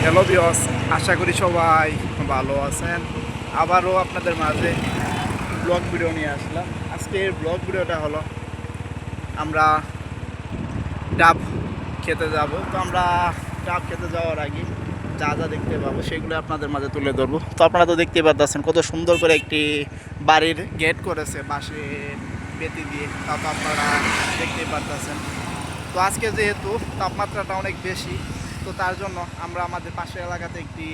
Hello viewers, আশা করি সবাই ভালো আছেন। আবারও আপনাদের মাঝে ব্লগ ভিডিও নিয়ে আসলাম। আজকের ব্লগ ভিডিওটা হলো আমরা ডাব খেতে যাব। তো আমরা ডাব খেতে যাওয়ার আগে যা যা দেখতে পাবো সেগুলো আপনাদের মাঝে তুলে ধরবো। তো আপনারা তো দেখতেই পাচ্ছেন কত সুন্দর করে একটি বাড়ির গেট করেছে বাঁশে বেতি দিয়ে, তা তো আপনারা দেখতেই পাচ্ছেন। তো আজকে যেহেতু তাপমাত্রাটা অনেক বেশি, তো তার জন্য আমরা আমাদের পাশের এলাকাতে একটি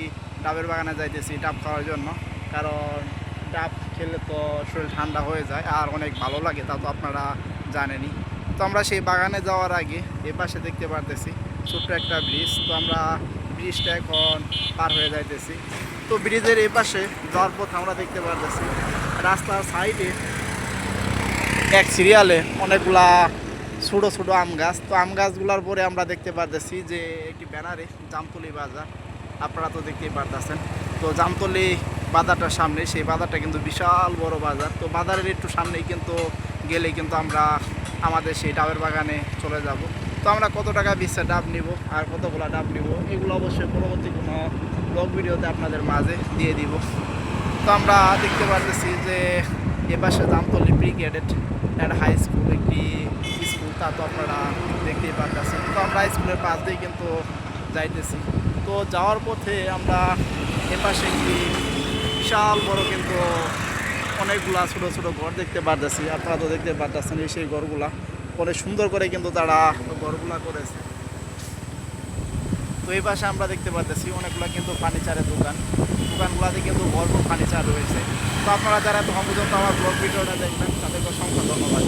ডাবের বাগানে যাইতেছি ডাব খাওয়ার জন্য। কারণ ডাব খেলে তো শরীর ঠান্ডা হয়ে যায় আর অনেক ভালো লাগে, তা তো আপনারা জানেনই। তো আমরা সেই বাগানে যাওয়ার আগে এ পাশে দেখতে পারতেছি ছোট্ট একটা ব্রিজ। তো আমরা ব্রিজটা এখন পার হয়ে যাইতেছি। তো ব্রিজের এই পাশে যাওয়ার পথে আমরা দেখতে পারতেছি রাস্তার সাইডে এক সিরিয়ালে অনেকগুলা ছোটো ছোটো আম গাছ। তো আম গাছগুলোর পরে আমরা দেখতে পারতেছি যে একটি ব্যানারে জামতলি বাজার, আপনারা তো দেখতেই পারতেছেন। তো জামতলি বাজারটার সামনে, সেই বাজারটা কিন্তু বিশাল বড় বাজার। তো বাজারের একটু সামনেই কিন্তু গেলেই কিন্তু আমরা আমাদের সেই ডাবের বাগানে চলে যাব। তো আমরা কত টাকা বিশটা ডাব নিব আর কতগুলো ডাব নিব এগুলো অবশ্যই পরবর্তী কোনো ব্লগ ভিডিওতে আপনাদের মাঝে দিয়ে দিব। তো আমরা দেখতে পারতেছি যে এপাশে Jamtali pre cadet and high school একটি স্কুল, তা তো আপনারা দেখতেই পারতেছেন। তো আমরা স্কুলের পাশ দিয়ে কিন্তু যাইতেছি। তো যাওয়ার পথে আমরা এপাশে একটি বিশাল বড় কিন্তু অনেকগুলা ছোটো ছোটো ঘর দেখতে পারতেছি, আপনারা তো দেখতে পারতেছেন। এই সেই ঘরগুলা অনেক সুন্দর করে কিন্তু তারা ঘরগুলা করেছে। তো এই পাশে আমরা দেখতে পাচ্ছি অনেকগুলো কিন্তু ফার্নিচারের দোকানগুলোতে কিন্তু ভরপুর ফার্নিচার রয়েছে। তো আপনারা যারা তখন পর্যন্ত আমার ব্লগ ভিডিওটা দেখবেন তাদেরকে অসংখ্য ধন্যবাদ।